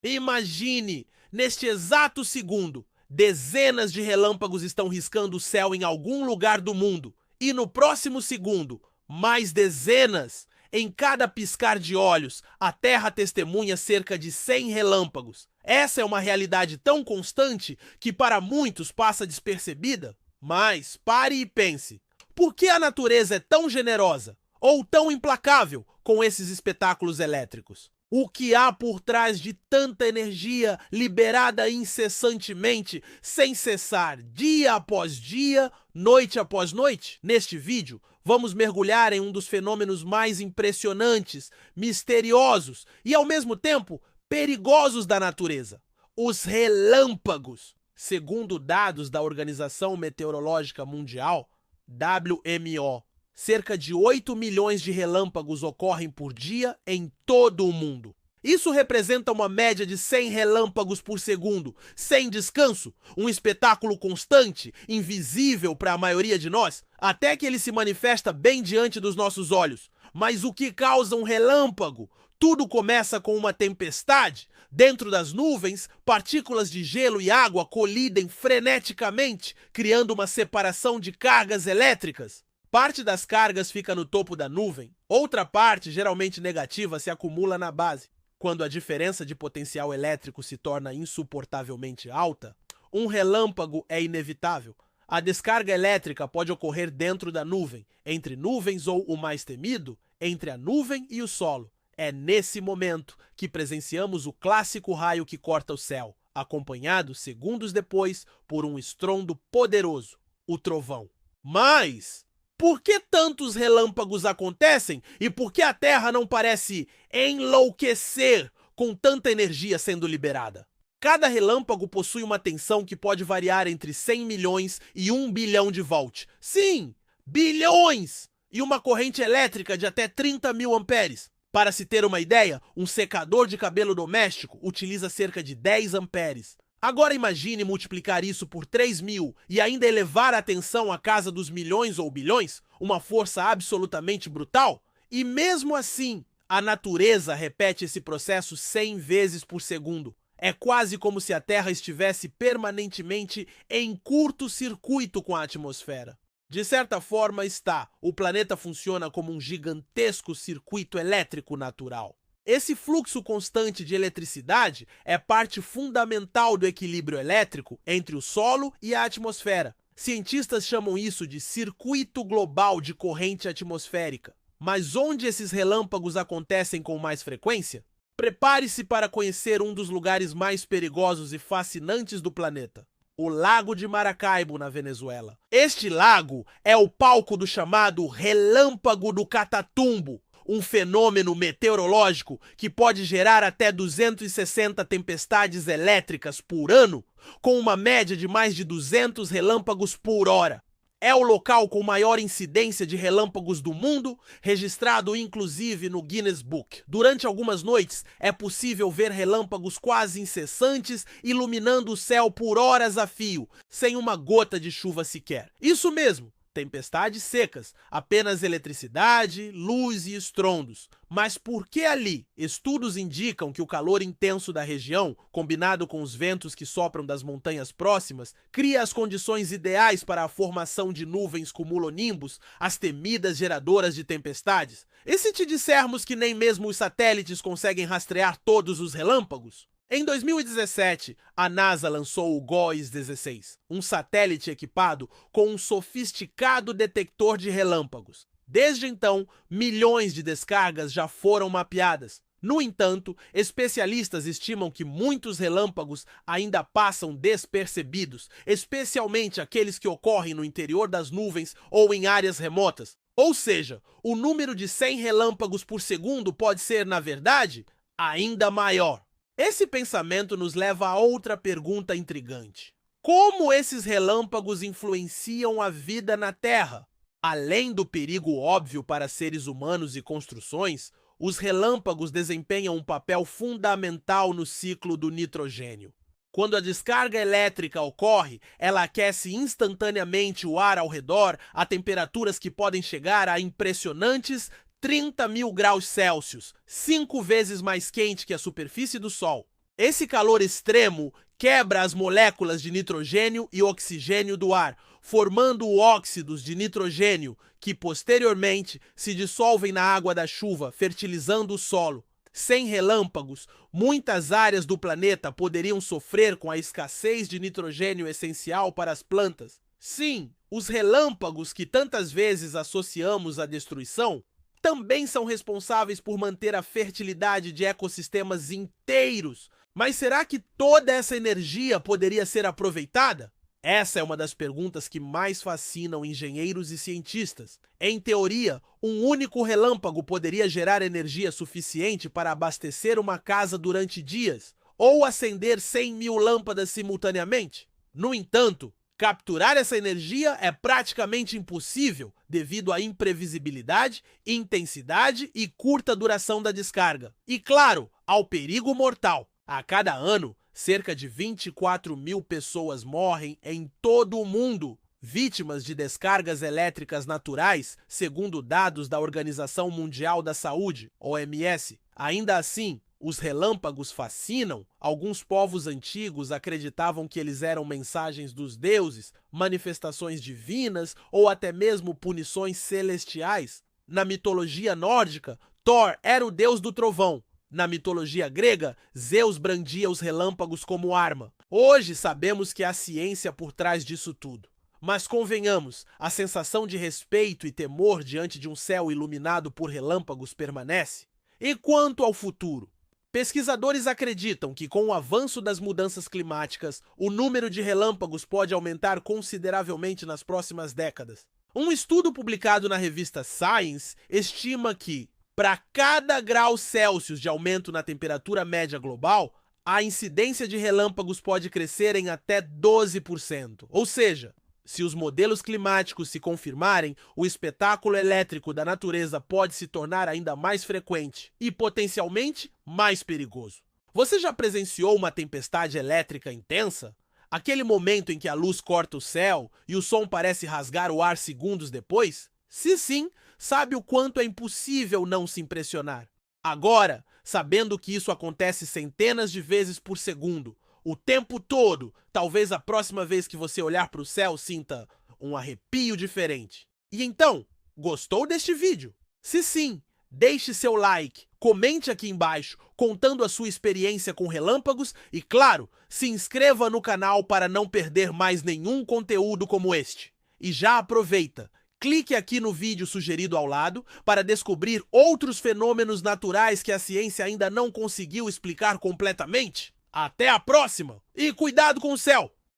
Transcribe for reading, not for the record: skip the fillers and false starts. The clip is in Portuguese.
Imagine, neste exato segundo, dezenas de relâmpagos estão riscando o céu em algum lugar do mundo. E no próximo segundo, mais dezenas. Em cada piscar de olhos, a Terra testemunha cerca de 100 relâmpagos. Essa é uma realidade tão constante que para muitos passa despercebida. Mas pare e pense. Por que a natureza é tão generosa ou tão implacável com esses espetáculos elétricos? O que há por trás de tanta energia liberada incessantemente, sem cessar, dia após dia, noite após noite? Neste vídeo, vamos mergulhar em um dos fenômenos mais impressionantes, misteriosos e, ao mesmo tempo, perigosos da natureza: os relâmpagos. Segundo dados da Organização Meteorológica Mundial, WMO, cerca de 8 milhões de relâmpagos ocorrem por dia em todo o mundo. Isso representa uma média de 100 relâmpagos por segundo, sem descanso, um espetáculo constante, invisível para a maioria de nós, até que ele se manifesta bem diante dos nossos olhos. Mas o que causa um relâmpago? Tudo começa com uma tempestade. Dentro das nuvens, partículas de gelo e água colidem freneticamente, criando uma separação de cargas elétricas. Parte das cargas fica no topo da nuvem, outra parte, geralmente negativa, se acumula na base. Quando a diferença de potencial elétrico se torna insuportavelmente alta, um relâmpago é inevitável. A descarga elétrica pode ocorrer dentro da nuvem, entre nuvens ou, o mais temido, entre a nuvem e o solo. É nesse momento que presenciamos o clássico raio que corta o céu, acompanhado, segundos depois, por um estrondo poderoso, o trovão. Mas por que tantos relâmpagos acontecem e por que a Terra não parece enlouquecer com tanta energia sendo liberada? Cada relâmpago possui uma tensão que pode variar entre 100 milhões e 1 bilhão de volts. Sim, bilhões! E uma corrente elétrica de até 30 mil amperes. Para se ter uma ideia, um secador de cabelo doméstico utiliza cerca de 10 amperes. Agora imagine multiplicar isso por 3.000 e ainda elevar a tensão à casa dos milhões ou bilhões, uma força absolutamente brutal. E mesmo assim, a natureza repete esse processo 100 vezes por segundo. É quase como se a Terra estivesse permanentemente em curto-circuito com a atmosfera. De certa forma está, o planeta funciona como um gigantesco circuito elétrico natural. Esse fluxo constante de eletricidade é parte fundamental do equilíbrio elétrico entre o solo e a atmosfera. Cientistas chamam isso de circuito global de corrente atmosférica. Mas onde esses relâmpagos acontecem com mais frequência? Prepare-se para conhecer um dos lugares mais perigosos e fascinantes do planeta: o Lago de Maracaibo, na Venezuela. Este lago é o palco do chamado Relâmpago do Catatumbo, um fenômeno meteorológico que pode gerar até 260 tempestades elétricas por ano, com uma média de mais de 200 relâmpagos por hora. É o local com maior incidência de relâmpagos do mundo, registrado inclusive no Guinness Book. Durante algumas noites, é possível ver relâmpagos quase incessantes iluminando o céu por horas a fio, sem uma gota de chuva sequer. Isso mesmo! Tempestades secas, apenas eletricidade, luz e estrondos. Mas por que ali? Estudos indicam que o calor intenso da região, combinado com os ventos que sopram das montanhas próximas, cria as condições ideais para a formação de nuvens cumulonimbus, as temidas geradoras de tempestades. E se te dissermos que nem mesmo os satélites conseguem rastrear todos os relâmpagos? Em 2017, a NASA lançou o GOES-16, um satélite equipado com um sofisticado detector de relâmpagos. Desde então, milhões de descargas já foram mapeadas. No entanto, especialistas estimam que muitos relâmpagos ainda passam despercebidos, especialmente aqueles que ocorrem no interior das nuvens ou em áreas remotas. Ou seja, o número de 100 relâmpagos por segundo pode ser, na verdade, ainda maior. Esse pensamento nos leva a outra pergunta intrigante: como esses relâmpagos influenciam a vida na Terra? Além do perigo óbvio para seres humanos e construções, os relâmpagos desempenham um papel fundamental no ciclo do nitrogênio. Quando a descarga elétrica ocorre, ela aquece instantaneamente o ar ao redor a temperaturas que podem chegar a impressionantes 30.000 graus Celsius, 5 vezes mais quente que a superfície do Sol. Esse calor extremo quebra as moléculas de nitrogênio e oxigênio do ar, formando óxidos de nitrogênio que posteriormente se dissolvem na água da chuva, fertilizando o solo. Sem relâmpagos, muitas áreas do planeta poderiam sofrer com a escassez de nitrogênio essencial para as plantas. Sim, os relâmpagos que tantas vezes associamos à destruição também são responsáveis por manter a fertilidade de ecossistemas inteiros. Mas será que toda essa energia poderia ser aproveitada? Essa é uma das perguntas que mais fascinam engenheiros e cientistas. Em teoria, um único relâmpago poderia gerar energia suficiente para abastecer uma casa durante dias, ou acender 100 mil lâmpadas simultaneamente. No entanto, capturar essa energia é praticamente impossível devido à imprevisibilidade, intensidade e curta duração da descarga. E, claro, ao perigo mortal. A cada ano, cerca de 24 mil pessoas morrem em todo o mundo, vítimas de descargas elétricas naturais, segundo dados da Organização Mundial da Saúde, OMS. Ainda assim, os relâmpagos fascinam. Alguns povos antigos acreditavam que eles eram mensagens dos deuses, manifestações divinas ou até mesmo punições celestiais. Na mitologia nórdica, Thor era o deus do trovão. Na mitologia grega, Zeus brandia os relâmpagos como arma. Hoje sabemos que há ciência por trás disso tudo. Mas convenhamos, a sensação de respeito e temor diante de um céu iluminado por relâmpagos permanece. E quanto ao futuro? Pesquisadores acreditam que, com o avanço das mudanças climáticas, o número de relâmpagos pode aumentar consideravelmente nas próximas décadas. Um estudo publicado na revista Science estima que, para cada grau Celsius de aumento na temperatura média global, a incidência de relâmpagos pode crescer em até 12%. Ou seja, se os modelos climáticos se confirmarem, o espetáculo elétrico da natureza pode se tornar ainda mais frequente e, potencialmente, mais perigoso. Você já presenciou uma tempestade elétrica intensa? Aquele momento em que a luz corta o céu e o som parece rasgar o ar segundos depois? Se sim, sabe o quanto é impossível não se impressionar. Agora, sabendo que isso acontece centenas de vezes por segundo, o tempo todo, talvez a próxima vez que você olhar para o céu sinta um arrepio diferente. E então, gostou deste vídeo? Se sim, deixe seu like, comente aqui embaixo contando a sua experiência com relâmpagos e, claro, se inscreva no canal para não perder mais nenhum conteúdo como este. E já aproveita, clique aqui no vídeo sugerido ao lado para descobrir outros fenômenos naturais que a ciência ainda não conseguiu explicar completamente. Até a próxima! E cuidado com o céu!